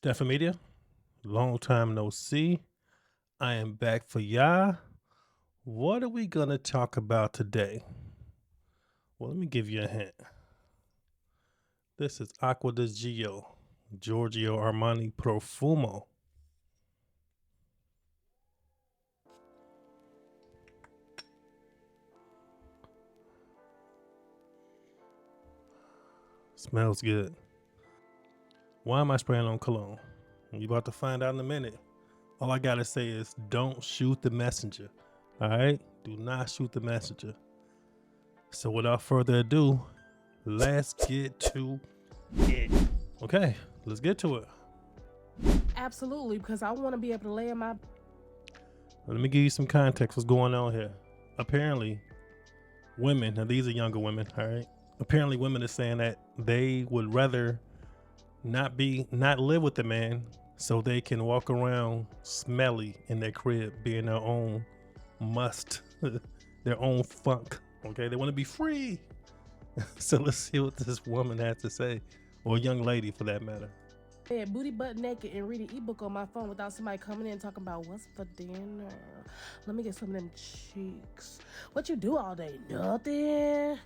Stephan Media, long time no see. I am back for ya. What are we gonna talk about today? Well, let me give you a hint. This is Aqua di Gio, Giorgio Armani Profumo. Smells good. Why am I spraying on cologne? You about to find out in a minute. All I gotta say is don't shoot the messenger. All right? Do not shoot the messenger. So without further ado, let's get to it. Okay, let's get to it. Absolutely, because I want to be able to lay in my. Let me give you some context. What's going on here? Apparently, women, and these are younger women, all right? Apparently, women are saying that they would rather not live with the man so they can walk around smelly in their crib, being their own must, their own funk. Okay, they want to be free. So let's see what this woman has to say, or a young lady for that matter. Bed, booty butt naked, and read an ebook on my phone without somebody coming in talking about what's for dinner. Let me get some of them cheeks. What you do all day? Nothing.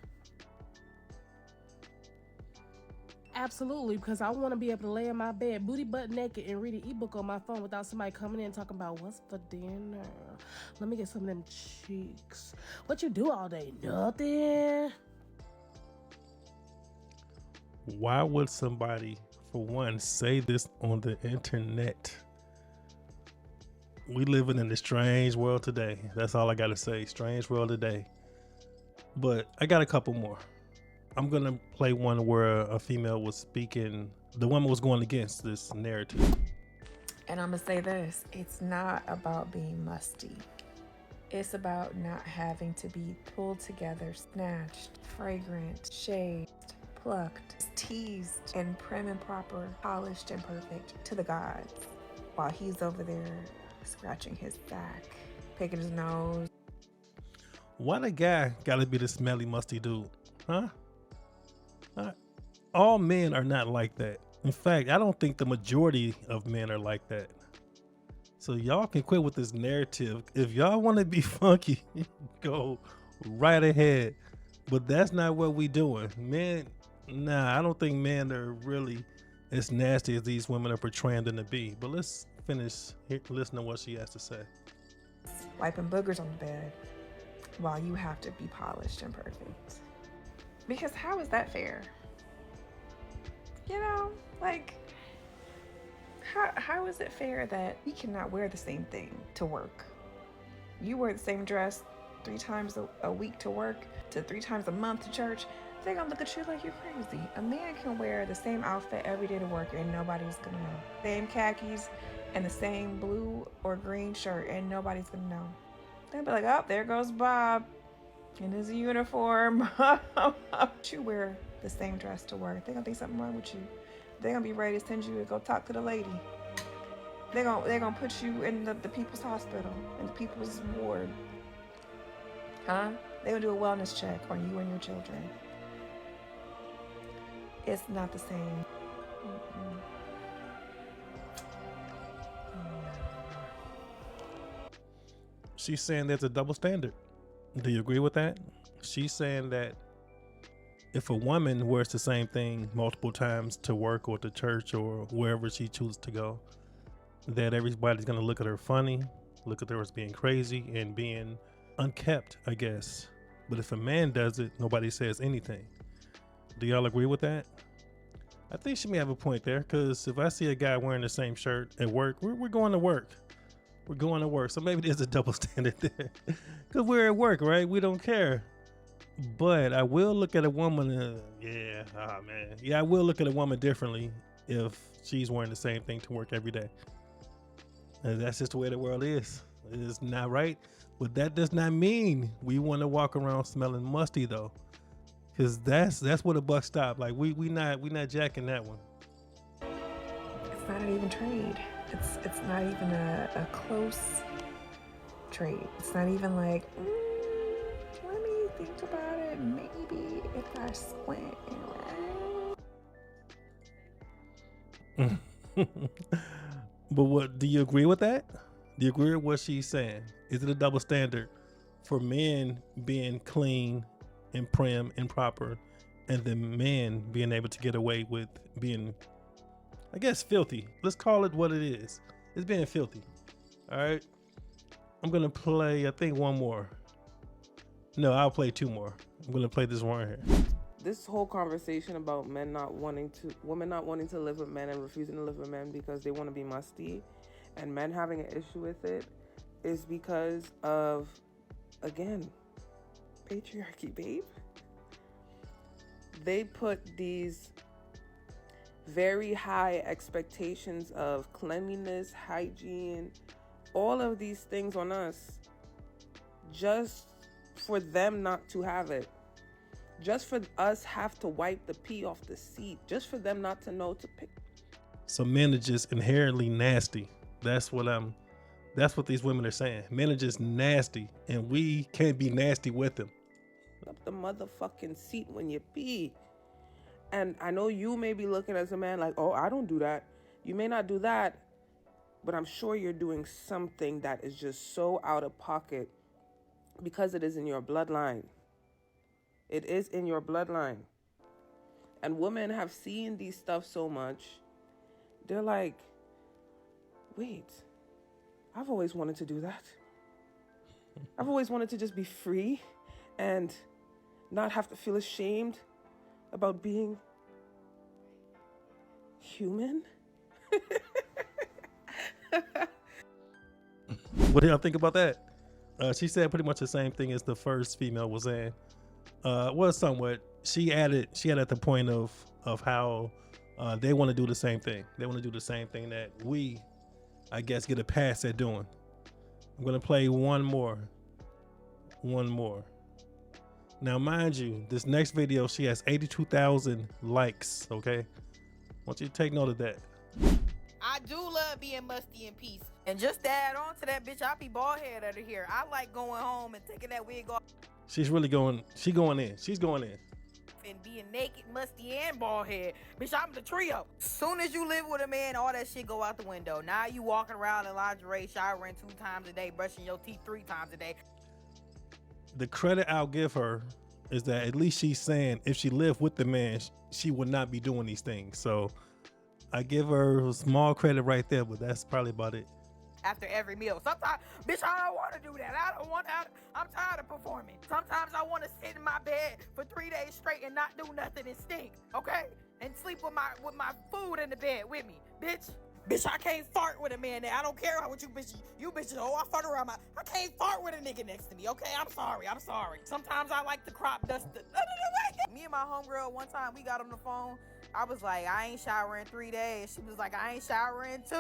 Absolutely, because I want to be able to lay in my bed, booty butt naked, and read an ebook on my phone without somebody coming in talking about what's for dinner. Let me get some of them cheeks. What you do all day? Nothing. Why would somebody, for one, say this on the internet? We living in a strange world today. That's all I gotta say. Strange world today. But I got a couple more. I'm gonna play one where a female was speaking. The woman was going against this narrative. And I'm gonna say this, it's not about being musty. It's about not having to be pulled together, snatched, fragrant, shaved, plucked, teased, and prim and proper, polished and perfect to the gods, while he's over there scratching his back, picking his nose. Why the guy gotta be the smelly, musty dude? Huh? All men are not like that. In fact, I don't think the majority of men are like that. So y'all can quit with this narrative. If y'all want to be funky, go right ahead. But that's not what we doing. Men, nah, I don't think men are really as nasty as these women are portraying them to be. But let's finish listening to what she has to say. Wiping boogers on the bed while you have to be polished and perfect. Because how is that fair? You know, like, how is it fair that we cannot wear the same thing to work? You wear the same dress 3 times a week to work, to 3 times a month to church. They're gonna look at you like you're crazy. A man can wear the same outfit every day to work and nobody's gonna know. Same khakis and the same blue or green shirt and nobody's gonna know. They'll be like, oh, there goes Bob in his uniform. You wear the same dress to work. They're gonna think something wrong with you. They're gonna be ready to send you to go talk to the lady. They're gonna put you in the people's hospital, in the people's ward. Huh? They're gonna do a wellness check on you and your children. It's not the same. Mm-mm. She's saying there's a double standard. Do you agree with that? She's saying that if a woman wears the same thing multiple times to work or to church or wherever she chooses to go, that everybody's going to look at her funny, look at her as being crazy and being unkept, I guess. But if a man does it, nobody says anything. Do y'all agree with that? I think she may have a point there, because if I see a guy wearing the same shirt at work, we're going to work. We're going to work. So maybe there's a double standard there. Because we're at work, right? We don't care. But I will look at a woman, I will look at a woman differently if she's wearing the same thing to work every day. And that's just the way the world is. It's not right. But that does not mean we want to walk around smelling musty, though. Because that's where the buck stopped. Like, we not jacking that one. It's not an even trade. It's not even a close trade. It's not even like, let me think about it. Maybe if I squint. But what do you agree with that? Do you agree with what she's saying? Is it a double standard for men being clean and prim and proper, and the men being able to get away with being, I guess, filthy? Let's call it what it is. It's being filthy. All right. I'm gonna play, I think, one more. No, I'll play two more. I'm gonna play this one here. This whole conversation about women not wanting to live with men and refusing to live with men because they want to be musty, and men having an issue with it, is because of, again, patriarchy, babe. They put these very high expectations of cleanliness, hygiene, all of these things on us just for them not to have it. Just for us have to wipe the pee off the seat. Just for them not to know to pick. So men are just inherently nasty. That's what these women are saying. Men are just nasty, and we can't be nasty with them. Up the motherfucking seat when you pee. And I know you may be looking as a man like, oh, I don't do that. You may not do that, but I'm sure you're doing something that is just so out of pocket because it is in your bloodline. It is in your bloodline. And women have seen these stuff so much. They're like, wait, I've always wanted to do that. I've always wanted to just be free and not have to feel ashamed about being human. What do y'all think about that? She said pretty much the same thing as the first female was saying. Well, somewhat. She added the point of how they want to do the same thing. They want to do the same thing that we, I guess, get a pass at doing. I'm gonna play one more. Now, mind you, this next video, she has 82,000 likes. Okay, I want you to take note of that. I do love being musty in peace. And just to add on to that, bitch, I be bald head out of here. I like going home and taking that wig off She's really going. She's going in. and being naked, musty, and bald head. Bitch, I'm the trio. Soon as you live with a man, all that shit go out the window. Now you walking around in lingerie, showering 2 times a day, brushing your teeth 3 times a day. The credit I'll give her is that at least she's saying if she lived with the man, she would not be doing these things. So I give her a small credit right there, but that's probably about it. After every meal. Sometimes, bitch, I don't want to do that. I'm tired of performing. Sometimes I want to sit in my bed for 3 days straight and not do nothing and stink, okay? And sleep with my food in the bed with me, bitch. Bitch, I can't fart with a man there. I don't care what you bitches, oh, I fart around I can't fart with a nigga next to me, okay? I'm sorry. Sometimes I like to crop dust Me and my homegirl, one time we got on the phone. I was like, I ain't showering 3 days. She was like, I ain't showering 2.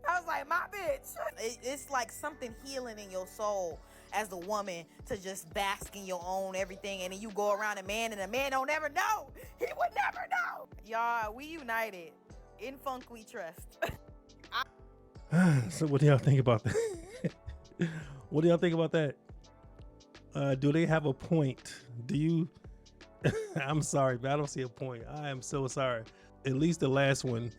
I was like, my bitch. It's like something healing in your soul as a woman to just bask in your own everything. And then you go around a man and the man don't ever know. He would never know. Y'all, we united. In funk we trust. So what do y'all think about that? What do y'all think about that? Do they have a point? Do you? I'm sorry, but I don't see a point. I am so sorry. At least the last one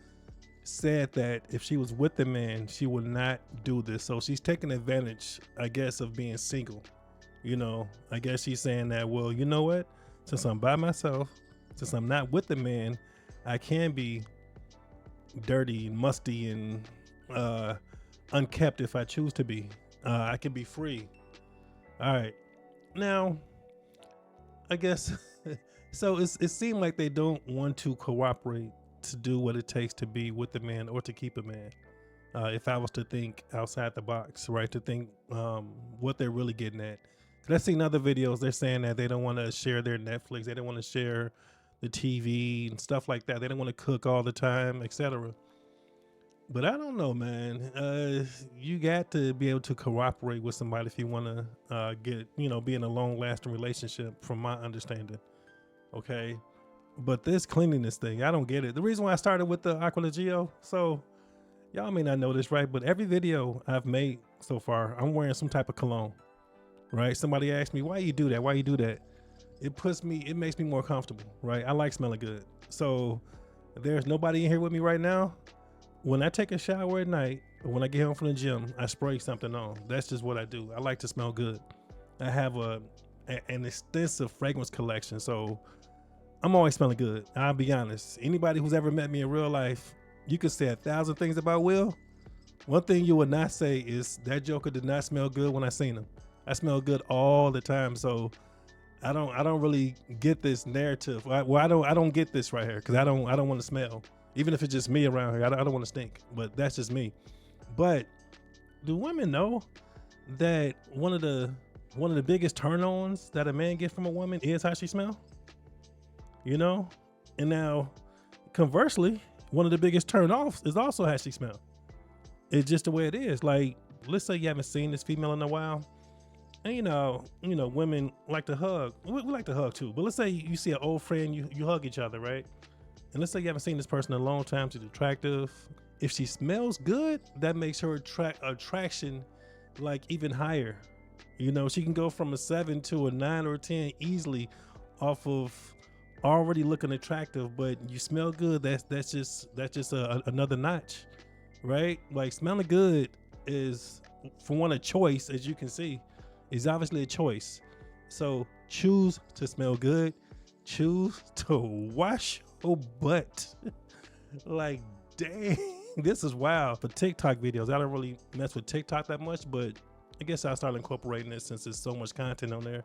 said that if she was with the man, she would not do this. So she's taking advantage, I guess, of being single. You know, I guess she's saying that, well, you know what? Since I'm by myself, since I'm not with the man, I can be dirty and musty and unkept if I choose to be. I can be free. All right. Now, I guess, so it seemed like they don't want to cooperate to do what it takes to be with the man or to keep a man. If I was to think outside the box, right, to think what they're really getting at. 'Cause I've seen other videos, they're saying that they don't want to share their Netflix, they don't want to share the TV and stuff like that. They don't want to cook all the time, etc. But I don't know, man. You got to be able to cooperate with somebody if you want to be in a long-lasting relationship, from my understanding. Okay. But this cleanliness thing, I don't get it. The reason why I started with the Aqua Legio, so y'all may not know this, right? But every video I've made so far, I'm wearing some type of cologne, right? Somebody asked me, why you do that? Why you do that? It makes me more comfortable, right? I like smelling good. So there's nobody in here with me right now. when I take a shower at night, or when I get home from the gym, I spray something on. That's just what I do. I like to smell good. I have an extensive fragrance collection, so I'm always smelling good. I'll be honest. Anybody who's ever met me in real life, you could say 1,000 things about Will. One thing you would not say is that Joker did not smell good when I seen him. I smell good all the time, so I don't really get this narrative. I don't get this right here because I don't want to smell. Even if it's just me around here, I don't want to stink. But that's just me. But do women know that one of the biggest turn-ons that a man gets from a woman is how she smells? You know, and now conversely, one of the biggest turn-offs is also how she smells. It's just the way it is. Like, let's say you haven't seen this female in a while. And you know, women like to hug. We like to hug too. But let's say you see an old friend, you hug each other, right? And let's say you haven't seen this person in a long time. She's attractive. If she smells good, that makes her attraction like even higher. You know, she can go from a 7 to a 9 or a 10 easily off of already looking attractive. But you smell good. That's just another notch, right? Like smelling good is, for one, a choice, as you can see. Is obviously a choice. So choose to smell good. Choose to wash your butt. Like, dang, this is wild. For TikTok videos, I don't really mess with TikTok that much, but I guess I'll start incorporating it since there's so much content on there.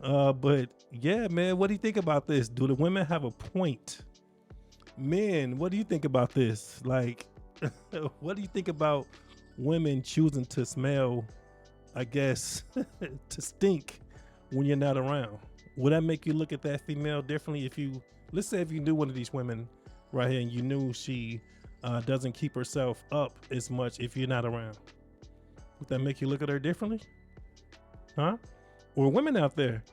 But yeah, man, what do you think about this? Do the women have a point? Men, what do you think about this? Like, what do you think about women choosing to smell, I guess, to stink when you're not around? Would that make you look at that female differently if you, let's say if you knew one of these women right here and you knew she doesn't keep herself up as much if you're not around? Would that make you look at her differently? Huh? Or women out there,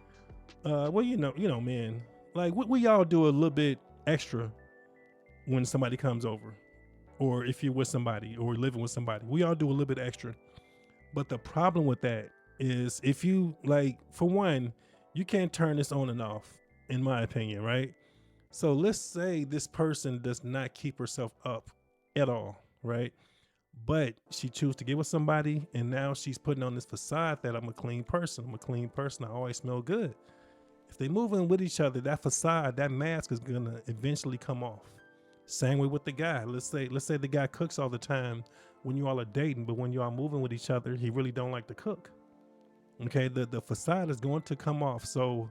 well, you know, men, like we all do a little bit extra when somebody comes over, or if you're with somebody or living with somebody, we all do a little bit extra. But the problem with that is if you, like, for one, you can't turn this on and off, in my opinion, right? So let's say this person does not keep herself up at all, right? But she chooses to get with somebody, and now she's putting on this facade that I'm a clean person. I'm a clean person. I always smell good. If they move in with each other, that facade, that mask is gonna eventually come off. Same way with the guy. Let's say the guy cooks all the time when you all are dating, but when you are moving with each other, he really don't like to cook. Okay, the facade is going to come off. So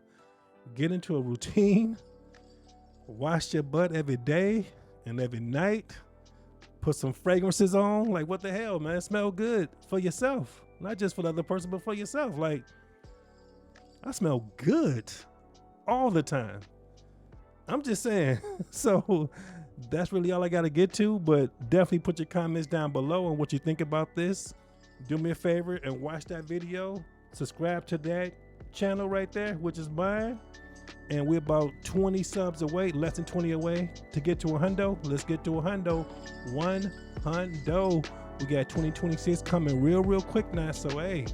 get into a routine, wash your butt every day and every night, put some fragrances on. Like, what the hell, man? Smell good for yourself, not just for the other person, but for yourself. Like, I smell good all the time. I'm just saying. So that's really all I got to get to, but definitely put your comments down below on what you think about this. Do me a favor and watch that video. Subscribe to that channel right there, which is mine. And we're about 20 subs away, less than 20 away to get to a hundo. Let's get to a hundo. 100. We got 2026 coming real quick now. So, hey,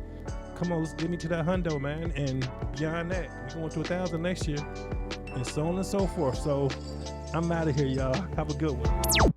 come on, let's get me to that hundo, man. And beyond that, we're going to 1,000 next year and so on and so forth. So I'm out of here, y'all. Have a good one.